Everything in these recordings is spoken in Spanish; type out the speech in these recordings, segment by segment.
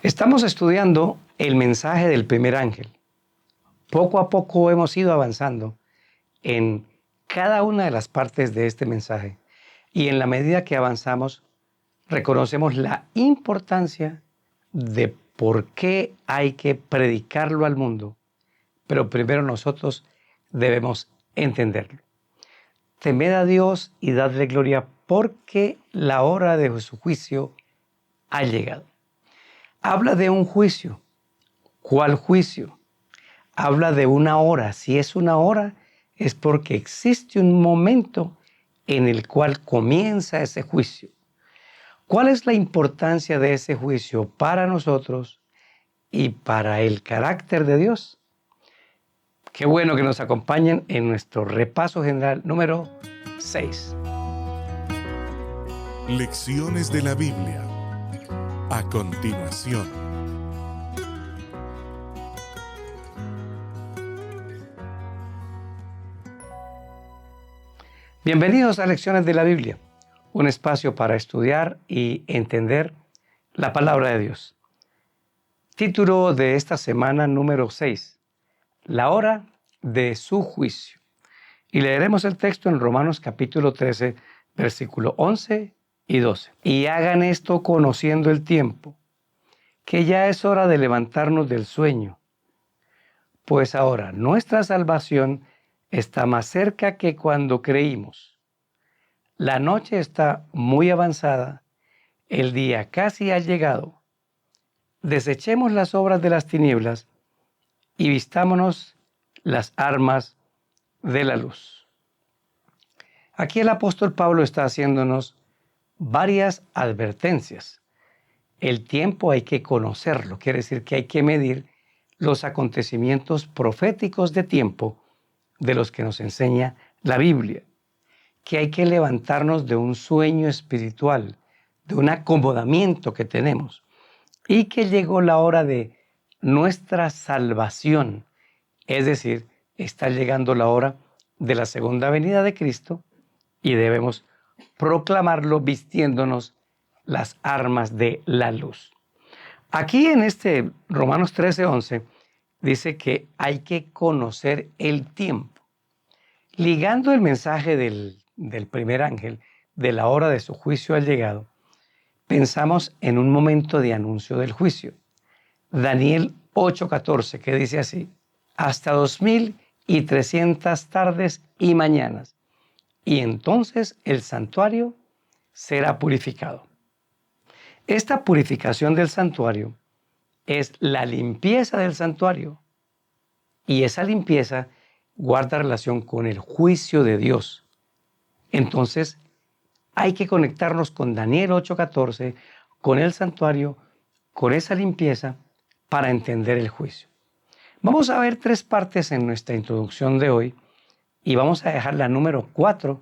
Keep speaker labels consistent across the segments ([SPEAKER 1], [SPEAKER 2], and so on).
[SPEAKER 1] Estamos estudiando el mensaje del primer ángel. Poco a poco hemos ido avanzando en cada una de las partes de este mensaje y en la medida que avanzamos reconocemos la importancia de por qué hay que predicarlo al mundo, pero primero nosotros debemos entenderlo. Temed a Dios y dadle gloria porque la hora de su juicio ha llegado. Habla de un juicio. ¿Cuál juicio? Habla de una hora. Si es una hora, es porque existe un momento en el cual comienza ese juicio. ¿Cuál es la importancia de ese juicio para nosotros y para el carácter de Dios? Qué bueno que nos acompañen en nuestro repaso general número 6.
[SPEAKER 2] Lecciones de la Biblia. A continuación.
[SPEAKER 1] Bienvenidos a Lecciones de la Biblia, un espacio para estudiar y entender la palabra de Dios. Título de esta semana número 6, la hora de su juicio. Y leeremos el texto en Romanos capítulo 13, versículo 11 y 12. Y hagan esto conociendo el tiempo, que ya es hora de levantarnos del sueño, pues ahora nuestra salvación está más cerca que cuando creímos. La noche está muy avanzada, el día casi ha llegado. Desechemos las obras de las tinieblas y vistámonos las armas de la luz. Aquí el apóstol Pablo está haciéndonos varias advertencias. El tiempo hay que conocerlo, quiere decir que hay que medir los acontecimientos proféticos de tiempo de los que nos enseña la Biblia, que hay que levantarnos de un sueño espiritual, de un acomodamiento que tenemos, y que llegó la hora de nuestra salvación, es decir, está llegando la hora de la segunda venida de Cristo y debemos proclamarlo vistiéndonos las armas de la luz. Aquí en este Romanos 13:11 dice que hay que conocer el tiempo. Ligando el mensaje del primer ángel, de la hora de su juicio al llegado, pensamos en un momento de anuncio del juicio. Daniel 8:14, que dice así: hasta 2300 tardes y mañanas, y entonces el santuario será purificado. Esta purificación del santuario es la limpieza del santuario, y esa limpieza guarda relación con el juicio de Dios. Entonces, hay que conectarnos con Daniel 8:14, con el santuario, con esa limpieza, para entender el juicio. Vamos a ver 3 partes en nuestra introducción de hoy y vamos a dejar la número 4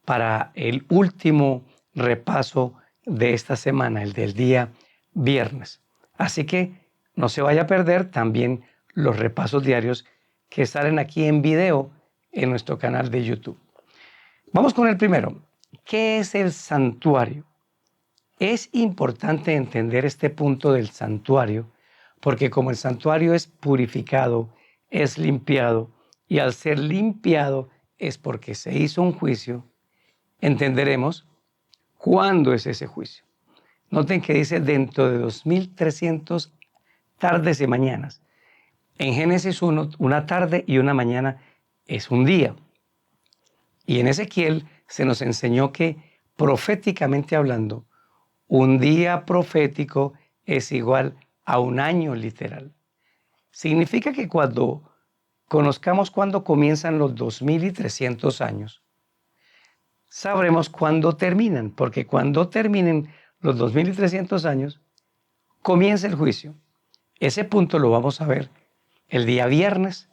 [SPEAKER 1] para el último repaso de esta semana, el del día viernes. Así que no se vaya a perder también los repasos diarios que salen aquí en video en nuestro canal de YouTube. Vamos con el primero. ¿Qué es el santuario? Es importante entender este punto del santuario porque como el santuario es purificado, es limpiado, y al ser limpiado es porque se hizo un juicio, entenderemos cuándo es ese juicio. Noten que dice dentro de 2300 tardes y mañanas. En Génesis 1, una tarde y una mañana es un día. Y en Ezequiel se nos enseñó que, proféticamente hablando, un día profético es igual a un año literal. Significa que cuando conozcamos cuándo comienzan los 2300 años, sabremos cuándo terminan, porque cuando terminen los 2300 años, comienza el juicio. Ese punto lo vamos a ver el día viernes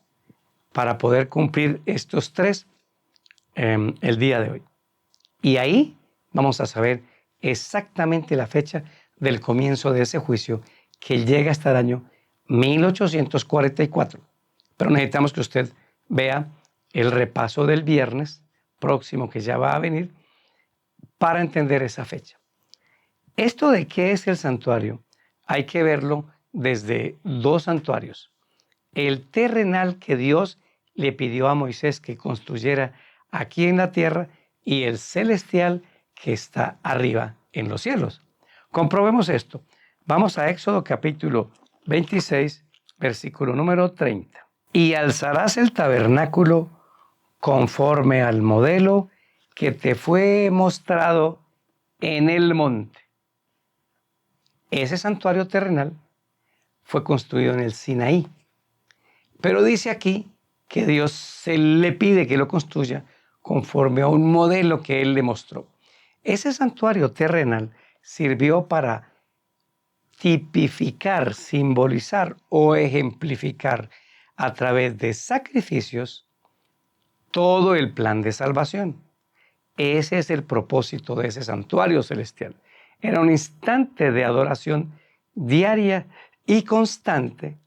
[SPEAKER 1] para poder cumplir estos 3 el día de hoy. Y ahí vamos a saber exactamente la fecha del comienzo de ese juicio que llega hasta el año 1844. Pero necesitamos que usted vea el repaso del viernes próximo que ya va a venir para entender esa fecha. Esto de qué es el santuario hay que verlo desde dos santuarios. El terrenal que Dios le pidió a Moisés que construyera aquí en la tierra y el celestial que está arriba en los cielos. Comprobemos esto. Vamos a Éxodo capítulo 26, versículo número 30. Y alzarás el tabernáculo conforme al modelo que te fue mostrado en el monte. Ese santuario terrenal fue construido en el Sinaí. Pero dice aquí que Dios se le pide que lo construya conforme a un modelo que Él le mostró. Ese santuario terrenal sirvió para tipificar, simbolizar o ejemplificar a través de sacrificios todo el plan de salvación. Ese es el propósito de ese santuario celestial. Era un instante de adoración diaria y constante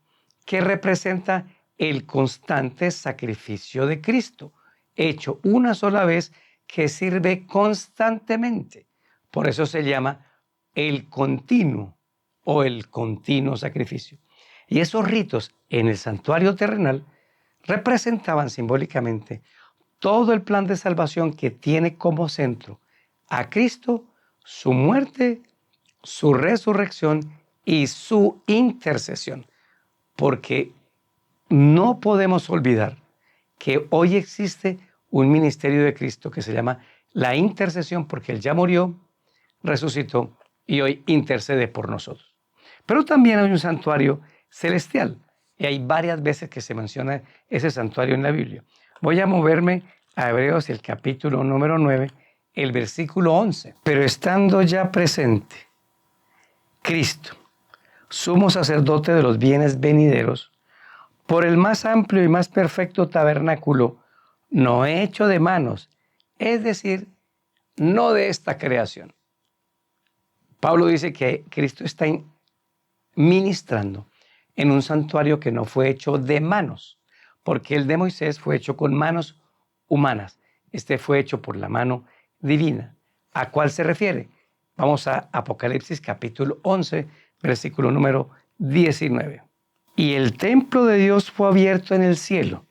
[SPEAKER 1] que representa el constante sacrificio de Cristo, hecho una sola vez, que sirve constantemente. Por eso se llama el continuo o el continuo sacrificio. Y esos ritos en el santuario terrenal representaban simbólicamente todo el plan de salvación que tiene como centro a Cristo, su muerte, su resurrección y su intercesión. Porque no podemos olvidar que hoy existe un ministerio de Cristo que se llama la intercesión, porque Él ya murió, resucitó y hoy intercede por nosotros. Pero también hay un santuario celestial y hay varias veces que se menciona ese santuario en la Biblia. Voy a moverme a Hebreos, el capítulo número 9, el versículo 11. Pero estando ya presente Cristo, sumo sacerdote de los bienes venideros, por el más amplio y más perfecto tabernáculo, no hecho de manos, es decir, no de esta creación. Pablo dice que Cristo está ministrando en un santuario que no fue hecho de manos, porque el de Moisés fue hecho con manos humanas. Este fue hecho por la mano divina. ¿A cuál se refiere? Vamos a Apocalipsis capítulo 11, versículo número 19. Y el templo de Dios fue abierto en el cielo,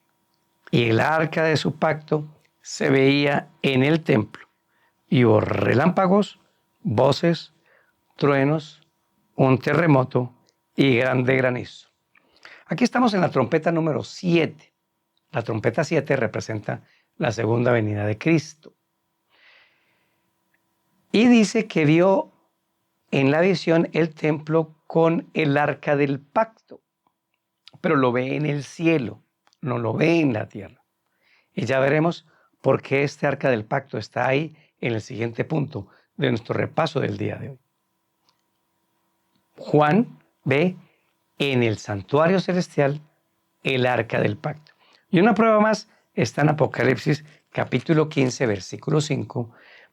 [SPEAKER 1] y el arca de su pacto se veía en el templo. Y hubo relámpagos, voces, truenos, un terremoto y grande granizo. Aquí estamos en la trompeta número 7. La trompeta 7 representa la segunda venida de Cristo. Y dice que vio en la visión el templo con el arca del pacto, pero lo ve en el cielo, no lo ve en la tierra. Y ya veremos por qué este arca del pacto está ahí en el siguiente punto de nuestro repaso del día de hoy. Juan ve en el santuario celestial el arca del pacto. Y una prueba más está en Apocalipsis capítulo 15, versículo 5.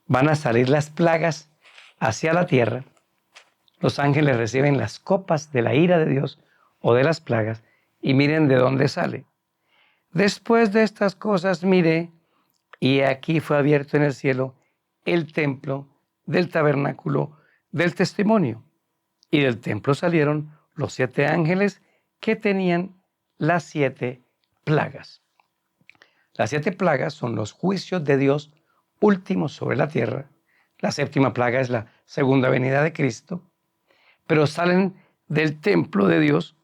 [SPEAKER 1] Van a salir las plagas hacia la tierra. Los ángeles reciben las copas de la ira de Dios o de las plagas y miren de dónde sale. Después de estas cosas miré y aquí fue abierto en el cielo el templo del tabernáculo del testimonio. Y del templo salieron los 7 ángeles que tenían las 7 plagas. Las 7 plagas son los juicios de Dios últimos sobre la tierra. La 7ª plaga es la segunda venida de Cristo. Pero salen del templo de Dios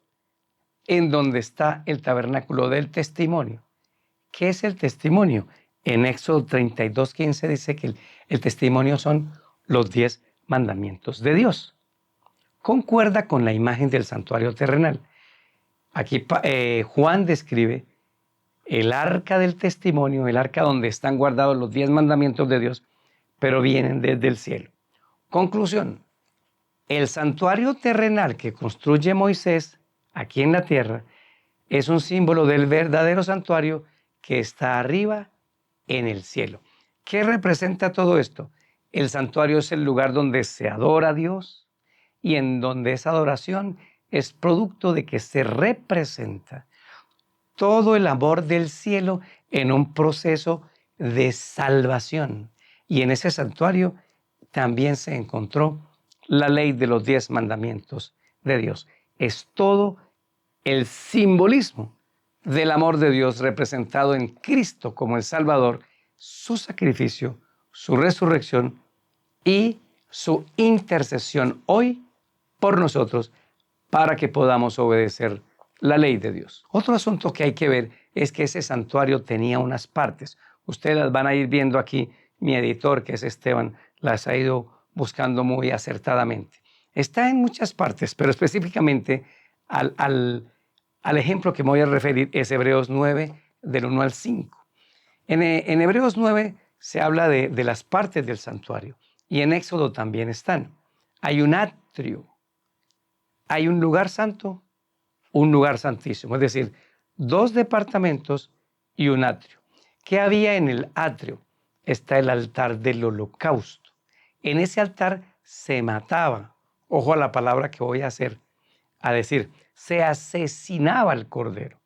[SPEAKER 1] en donde está el tabernáculo del testimonio. ¿Qué es el testimonio? En Éxodo 32:15 dice que el testimonio son los 10 mandamientos de Dios. Concuerda con la imagen del santuario terrenal. Aquí Juan describe el arca del testimonio, el arca donde están guardados los 10 mandamientos de Dios, pero vienen desde el cielo. Conclusión: el santuario terrenal que construye Moisés aquí en la tierra es un símbolo del verdadero santuario que está arriba en el cielo. ¿Qué representa todo esto? El santuario es el lugar donde se adora a Dios y en donde esa adoración es producto de que se representa todo el amor del cielo en un proceso de salvación. Y en ese santuario también se encontró la ley de los 10 mandamientos de Dios. Es todo el simbolismo del amor de Dios representado en Cristo como el Salvador, su sacrificio, su resurrección y su intercesión hoy por nosotros para que podamos obedecer la ley de Dios. Otro asunto que hay que ver es que ese santuario tenía unas partes. Ustedes las van a ir viendo aquí. Mi editor, que es Esteban, las ha ido buscando muy acertadamente. Está en muchas partes, pero específicamente al ejemplo que me voy a referir es Hebreos 9, del 1 al 5. En Hebreos 9 se habla de las partes del santuario y en Éxodo también están. Hay un atrio, hay un lugar santo, un lugar santísimo, es decir, 2 departamentos y un atrio. ¿Qué había en el atrio? Está el altar del holocausto. En ese altar se mataba, ojo a la palabra que voy a decir, se asesinaba el cordero.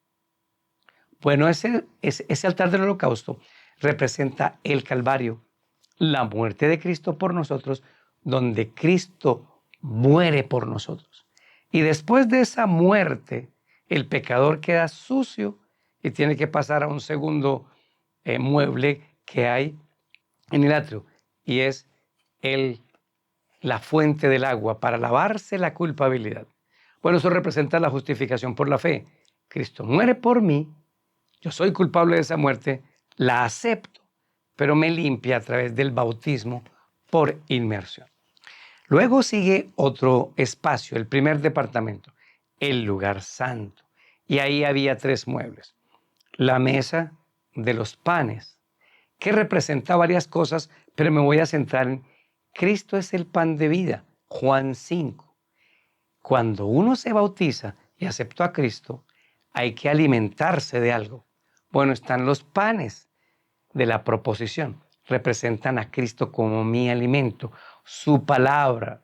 [SPEAKER 1] Bueno, ese altar del holocausto representa el Calvario, la muerte de Cristo por nosotros, donde Cristo muere por nosotros. Y después de esa muerte, el pecador queda sucio y tiene que pasar a un segundo mueble que hay en el atrio, y es la fuente del agua para lavarse la culpabilidad. Bueno, eso representa la justificación por la fe. Cristo muere por mí, yo soy culpable de esa muerte, la acepto, pero me limpia a través del bautismo por inmersión. Luego sigue otro espacio, el primer departamento, el lugar santo. Y ahí había 3 muebles. La mesa de los panes, que representa varias cosas, pero me voy a centrar en Cristo es el pan de vida, Juan 5. Cuando uno se bautiza y aceptó a Cristo, hay que alimentarse de algo. Bueno, están los panes de la proposición. Representan a Cristo como mi alimento, su palabra.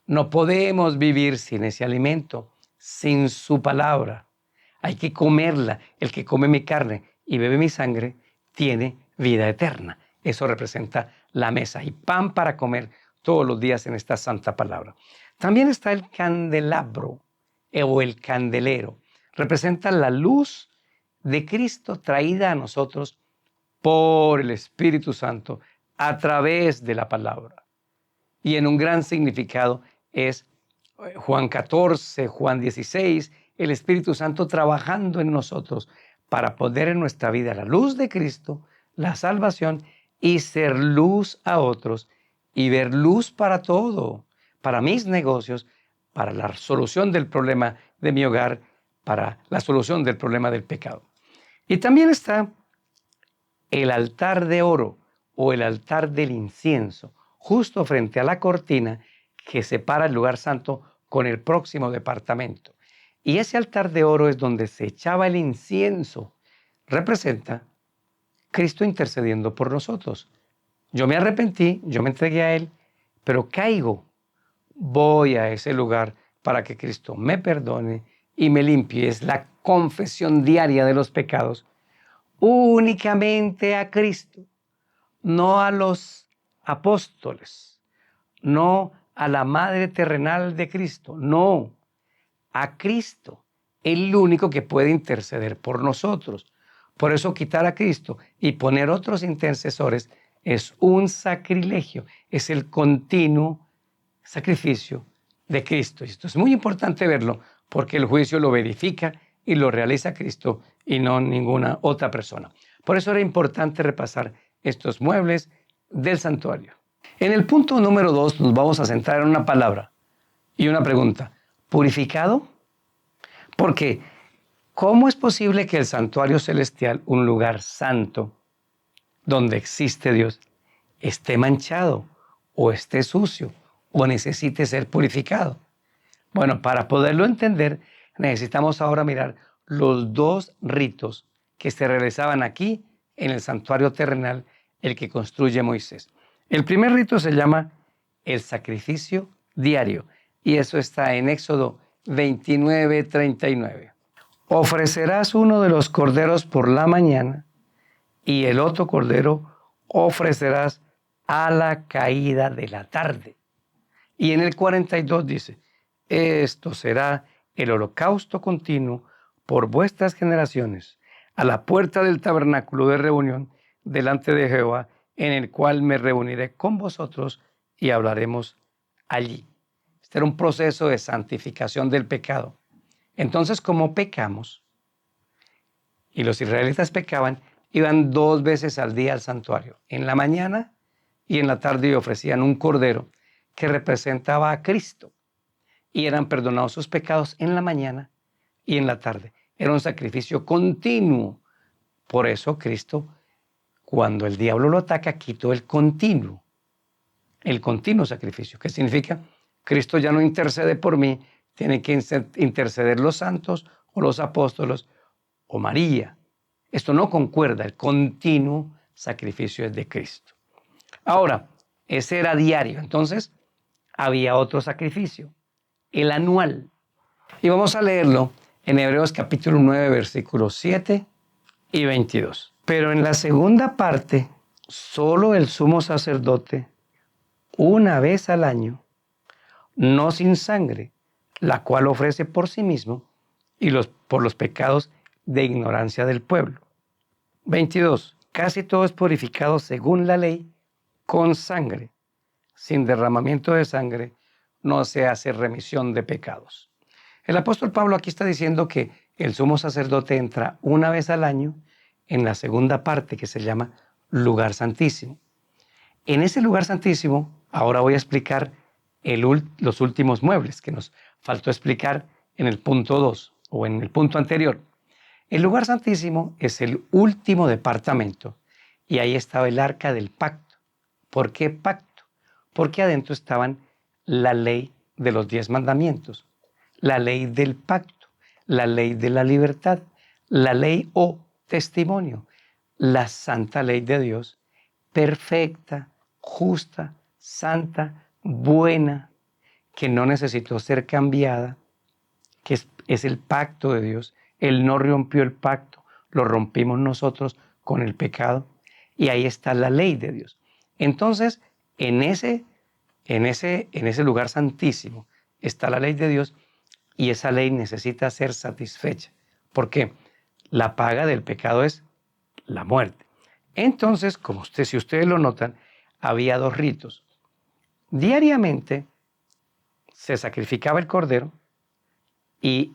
[SPEAKER 1] No podemos vivir sin ese alimento, sin su palabra. Hay que comerla. El que come mi carne y bebe mi sangre tiene vida eterna. Eso representa la mesa y pan para comer todos los días en esta santa palabra. También está el candelabro o el candelero. Representa la luz de Cristo traída a nosotros por el Espíritu Santo a través de la palabra. Y en un gran significado es Juan 14, Juan 16, el Espíritu Santo trabajando en nosotros para poner en nuestra vida la luz de Cristo, la salvación y ser luz a otros y ver luz para todo, para mis negocios, para la solución del problema de mi hogar, para la solución del problema del pecado. Y también está el altar de oro o el altar del incienso, justo frente a la cortina que separa el lugar santo con el próximo departamento. Y ese altar de oro es donde se echaba el incienso. Representa Cristo intercediendo por nosotros. Yo me arrepentí, yo me entregué a Él, pero caigo. Voy a ese lugar para que Cristo me perdone y me limpie. Es la confesión diaria de los pecados. Únicamente a Cristo, no a los apóstoles, no a la madre terrenal de Cristo, no, a Cristo, el único que puede interceder por nosotros. Por eso quitar a Cristo y poner otros intercesores es un sacrilegio, es el continuo sacrificio de Cristo. Y esto es muy importante verlo porque el juicio lo verifica y lo realiza Cristo y no ninguna otra persona. Por eso era importante repasar estos muebles del santuario. En el punto número 2 nos vamos a centrar en una palabra y una pregunta. ¿Purificado? Porque ¿cómo es posible que el santuario celestial, un lugar santo donde existe Dios, esté manchado o esté sucio o necesite ser purificado? Bueno, para poderlo entender, necesitamos ahora mirar los 2 ritos que se realizaban aquí en el santuario terrenal, el que construye Moisés. El primer rito se llama el sacrificio diario y eso está en Éxodo 29:39. Ofrecerás uno de los corderos por la mañana y el otro cordero ofrecerás a la caída de la tarde. Y en el 42 dice, Esto será el holocausto continuo por vuestras generaciones, a la puerta del tabernáculo de reunión delante de Jehová, en el cual me reuniré con vosotros y hablaremos allí. Este era un proceso de santificación del pecado. Entonces, como pecamos, y los israelitas pecaban, iban 2 veces al día al santuario, en la mañana y en la tarde, y ofrecían un cordero que representaba a Cristo, y eran perdonados sus pecados en la mañana y en la tarde. Era un sacrificio continuo. Por eso Cristo, cuando el diablo lo ataca, quitó el continuo sacrificio. ¿Qué significa? Cristo ya no intercede por mí, tiene que interceder los santos o los apóstoles o María. Esto no concuerda, el continuo sacrificio es de Cristo. Ahora, ese era diario, entonces había otro sacrificio, el anual. Y vamos a leerlo en Hebreos capítulo 9, versículos 7 y 22. Pero en la segunda parte, solo el sumo sacerdote, una vez al año, no sin sangre, la cual ofrece por sí mismo y por los pecados de ignorancia del pueblo. 22. Casi todo es purificado según la ley con sangre. Sin derramamiento de sangre no se hace remisión de pecados. El apóstol Pablo aquí está diciendo que el sumo sacerdote entra una vez al año en la segunda parte que se llama lugar santísimo. En ese lugar santísimo, ahora voy a explicar los últimos muebles que nos faltó explicar en el punto 2 o en el punto anterior. El lugar santísimo es el último departamento y ahí estaba el arca del pacto. ¿Por qué pacto? Porque adentro estaban la ley de los 10 mandamientos, la ley del pacto, la ley de la libertad, la ley o testimonio, la santa ley de Dios, perfecta, justa, santa, buena, que no necesitó ser cambiada, que es el pacto de Dios. Él no rompió el pacto, lo rompimos nosotros con el pecado, y ahí está la ley de Dios. Entonces, en ese lugar santísimo está la ley de Dios, y esa ley necesita ser satisfecha. ¿Por qué? La paga del pecado es la muerte. Entonces, si ustedes lo notan, había 2 ritos. Diariamente se sacrificaba el cordero y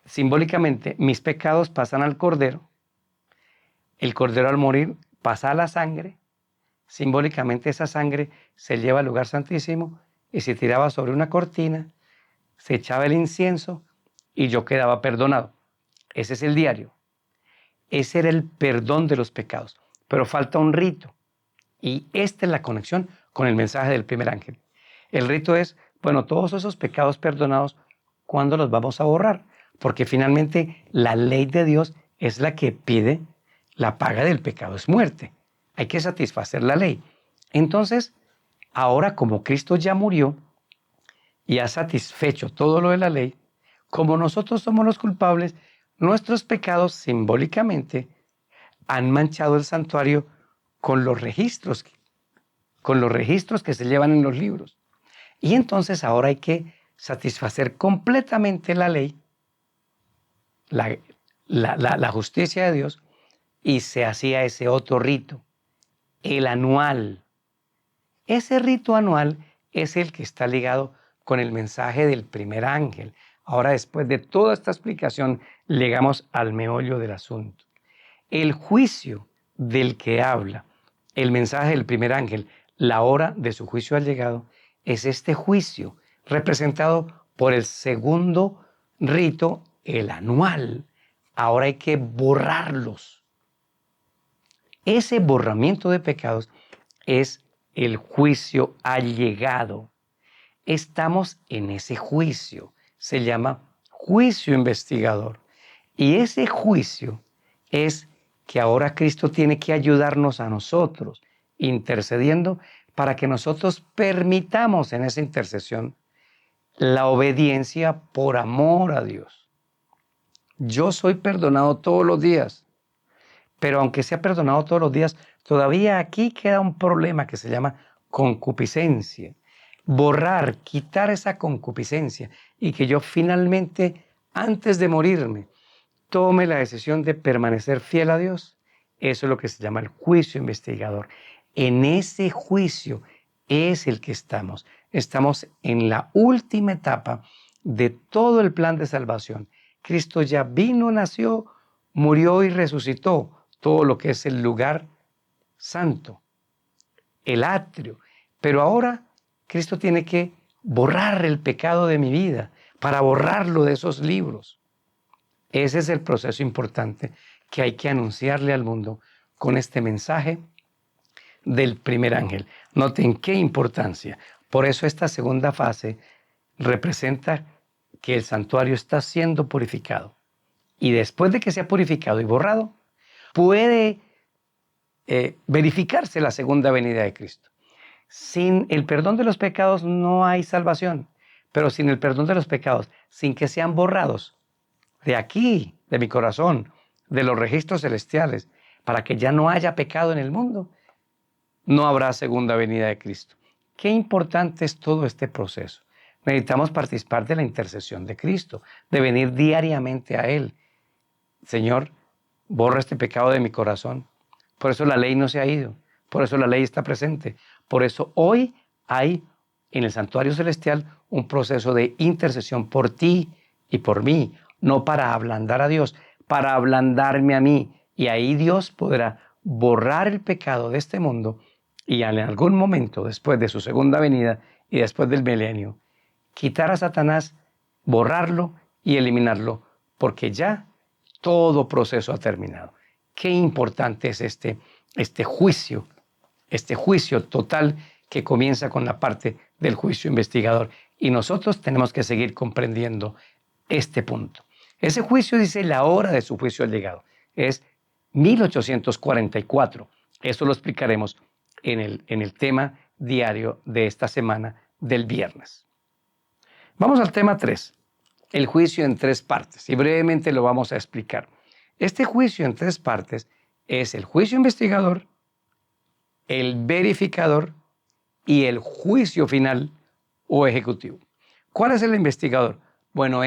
[SPEAKER 1] simbólicamente mis pecados pasan al cordero. El cordero al morir pasa a la sangre. Simbólicamente esa sangre se lleva al lugar santísimo y se tiraba sobre una cortina, se echaba el incienso y yo quedaba perdonado. Ese es el diario. Ese era el perdón de los pecados. Pero falta un rito. Y esta es la conexión con el mensaje del primer ángel. El rito es, todos esos pecados perdonados, ¿cuándo los vamos a borrar? Porque finalmente la ley de Dios es la que pide la paga del pecado es muerte. Hay que satisfacer la ley. Entonces, ahora como Cristo ya murió y ha satisfecho todo lo de la ley, como nosotros somos los culpables, nuestros pecados simbólicamente han manchado el santuario con los registros que se llevan en los libros. Y entonces ahora hay que satisfacer completamente la ley, la justicia de Dios, y se hacía ese otro rito, el anual. Ese rito anual es el que está ligado con el mensaje del primer ángel. Ahora, después de toda esta explicación, llegamos al meollo del asunto. El juicio del que habla el mensaje del primer ángel, la hora de su juicio ha llegado, es este juicio representado por el segundo rito, el anual. Ahora hay que borrarlos. Ese borramiento de pecados es el juicio ha llegado. Estamos en ese juicio. Se llama juicio investigador. Y ese juicio es que ahora Cristo tiene que ayudarnos a nosotros, intercediendo para que nosotros permitamos en esa intercesión la obediencia por amor a Dios. Yo soy perdonado todos los días, pero aunque sea perdonado todos los días, todavía aquí queda un problema que se llama concupiscencia. borrar, quitar esa concupiscencia y que yo finalmente, antes de morirme, tome la decisión de permanecer fiel a Dios. Eso es lo que se llama el juicio investigador. En ese juicio es el que estamos. Estamos en la última etapa de todo el plan de salvación. Cristo ya vino, nació, murió y resucitó. Todo lo que es el lugar santo, el atrio. Pero ahora Cristo tiene que borrar el pecado de mi vida para borrarlo de esos libros. Ese es el proceso importante que hay que anunciarle al mundo con este mensaje del primer ángel. Noten qué importancia. Por eso esta segunda fase representa que el santuario está siendo purificado. Y después de que sea purificado y borrado, puede verificarse la segunda venida de Cristo. Sin el perdón de los pecados no hay salvación, pero sin el perdón de los pecados, sin que sean borrados de aquí, de mi corazón, de los registros celestiales, para que ya no haya pecado en el mundo, no habrá segunda venida de Cristo. Qué importante es todo este proceso. Necesitamos participar de la intercesión de Cristo, de venir diariamente a Él. Señor, borra este pecado de mi corazón. Por eso la ley no se ha ido, por eso la ley está presente. Por eso hoy hay en el santuario celestial un proceso de intercesión por ti y por mí, no para ablandar a Dios, para ablandarme a mí. Y ahí Dios podrá borrar el pecado de este mundo y en algún momento, después de su segunda venida y después del milenio, quitar a Satanás, borrarlo y eliminarlo, porque ya todo proceso ha terminado. Qué importante es este juicio total que comienza con la parte del juicio investigador. Y nosotros tenemos que seguir comprendiendo este punto. Ese juicio dice la hora de su juicio ha llegado. Es 1844. Eso lo explicaremos en el tema diario de esta semana del viernes. Vamos al tema 3, el juicio en 3 partes, y brevemente lo vamos a explicar. Este juicio en 3 partes es el juicio investigador, el verificador y el juicio final o ejecutivo. ¿Cuál es el investigador? Bueno,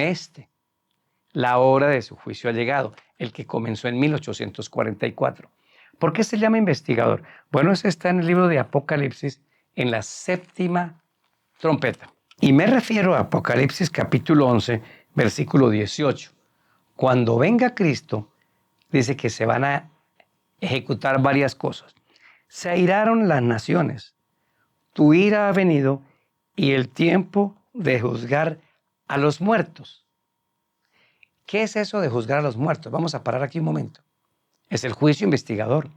[SPEAKER 1] la hora de su juicio ha llegado, el que comenzó en 1844. ¿Por qué se llama investigador? Bueno, eso está en el libro de Apocalipsis, en la 7ª trompeta. Y me refiero a Apocalipsis capítulo 11, versículo 18. Cuando venga Cristo, dice que se van a ejecutar varias cosas. Se airaron las naciones, tu ira ha venido y el tiempo de juzgar a los muertos. ¿Qué es eso de juzgar a los muertos? Vamos a parar aquí un momento. Es el juicio investigador,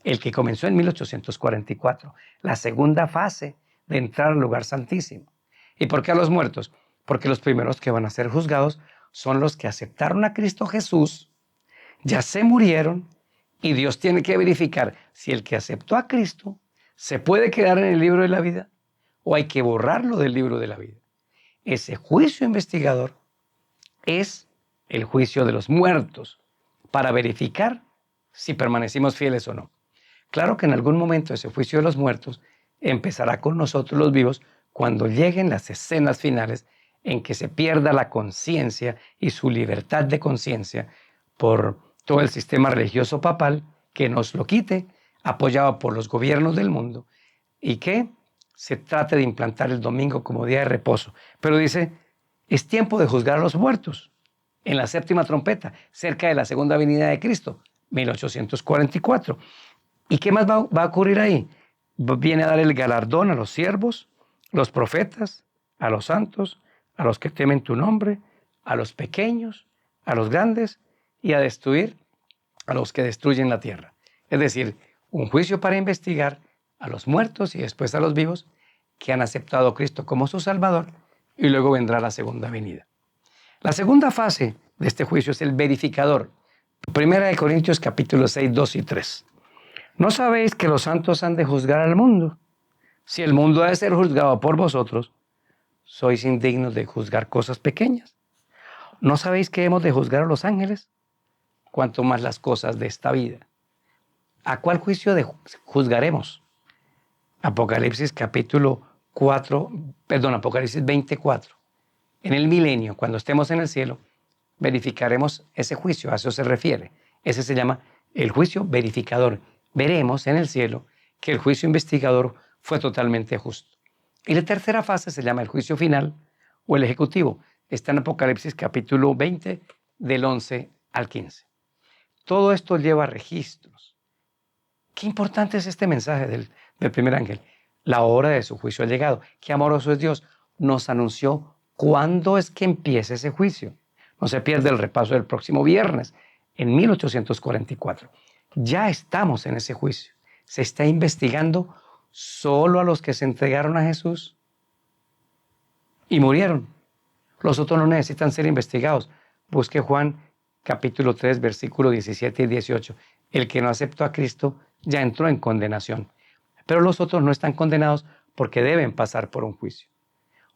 [SPEAKER 1] el que comenzó en 1844, la segunda fase de entrar al lugar santísimo. ¿Y por qué a los muertos? Porque los primeros que van a ser juzgados son los que aceptaron a Cristo Jesús, ya se murieron, y Dios tiene que verificar si el que aceptó a Cristo se puede quedar en el libro de la vida o hay que borrarlo del libro de la vida. Ese juicio investigador es el juicio de los muertos para verificar si permanecimos fieles o no. Claro que en algún momento ese juicio de los muertos empezará con nosotros los vivos cuando lleguen las escenas finales en que se pierda la conciencia y su libertad de conciencia por todo el sistema religioso papal, que nos lo quite, apoyado por los gobiernos del mundo, y que se trate de implantar el domingo como día de reposo. Pero dice, es tiempo de juzgar a los muertos en la 7ª trompeta, cerca de la segunda venida de Cristo, 1844. ¿Y qué más va a ocurrir ahí? Viene a dar el galardón a los siervos, los profetas, a los santos, a los que temen tu nombre, a los pequeños, a los grandes, y a destruir a los que destruyen la tierra. Es decir, un juicio para investigar a los muertos y después a los vivos que han aceptado a Cristo como su Salvador, y luego vendrá la segunda venida. La segunda fase de este juicio es el verificador. 1 Corintios capítulo 6, 2 y 3. ¿No sabéis que los santos han de juzgar al mundo? Si el mundo ha de ser juzgado por vosotros, sois indignos de juzgar cosas pequeñas. ¿No sabéis que hemos de juzgar a los ángeles? Cuanto más las cosas de esta vida. ¿A cuál juicio juzgaremos? Apocalipsis capítulo Apocalipsis 24. En el milenio, cuando estemos en el cielo, verificaremos ese juicio, a eso se refiere. Ese se llama el juicio verificador. Veremos en el cielo que el juicio investigador fue totalmente justo. Y la tercera fase se llama el juicio final o el ejecutivo. Está en Apocalipsis capítulo 20, del 11 al 15. Todo esto lleva registros. Qué importante es este mensaje del primer ángel. La hora de su juicio ha llegado. Qué amoroso es Dios. Nos anunció cuándo es que empieza ese juicio. No se pierde el repaso del próximo viernes, en 1844. Ya estamos en ese juicio. Se está investigando solo a los que se entregaron a Jesús y murieron. Los otros no necesitan ser investigados. Busque Juan capítulo 3, versículos 17 y 18. El que no aceptó a Cristo ya entró en condenación. Pero los otros no están condenados porque deben pasar por un juicio.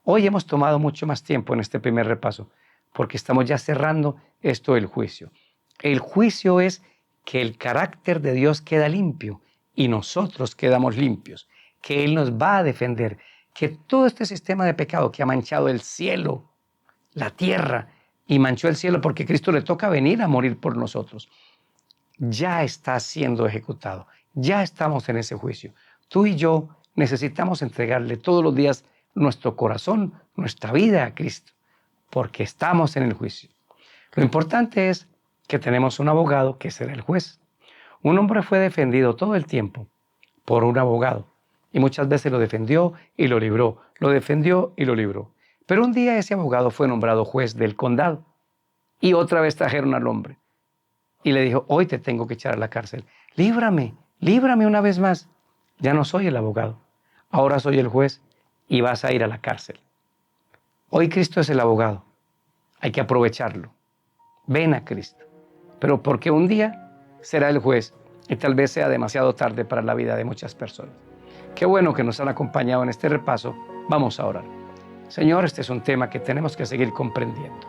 [SPEAKER 1] Hoy hemos tomado mucho más tiempo en este primer repaso porque estamos ya cerrando esto del juicio. El juicio es que el carácter de Dios queda limpio y nosotros quedamos limpios, que Él nos va a defender, que todo este sistema de pecado que ha manchado el cielo, la tierra, y manchó el cielo porque a Cristo le toca venir a morir por nosotros, ya está siendo ejecutado, ya estamos en ese juicio. Tú y yo necesitamos entregarle todos los días nuestro corazón, nuestra vida a Cristo, porque estamos en el juicio. Lo importante es que tenemos un abogado que será el juez. Un hombre fue defendido todo el tiempo por un abogado y muchas veces lo defendió y lo libró, lo defendió y lo libró. Pero un día ese abogado fue nombrado juez del condado y otra vez trajeron al hombre y le dijo: hoy te tengo que echar a la cárcel. Líbrame, líbrame una vez más. Ya no soy el abogado, ahora soy el juez y vas a ir a la cárcel. Hoy Cristo es el abogado, hay que aprovecharlo. Ven a Cristo, pero porque un día será el juez y tal vez sea demasiado tarde para la vida de muchas personas. Qué bueno que nos han acompañado en este repaso. Vamos a orar. Señor, este es un tema que tenemos que seguir comprendiendo.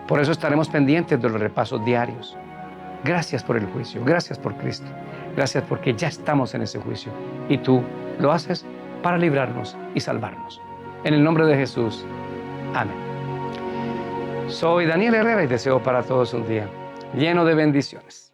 [SPEAKER 1] Por eso estaremos pendientes de los repasos diarios. Gracias por el juicio, gracias por Cristo, gracias porque ya estamos en ese juicio y tú lo haces para librarnos y salvarnos. En el nombre de Jesús, amén. Soy Daniel Herrera y deseo para todos un día lleno de bendiciones.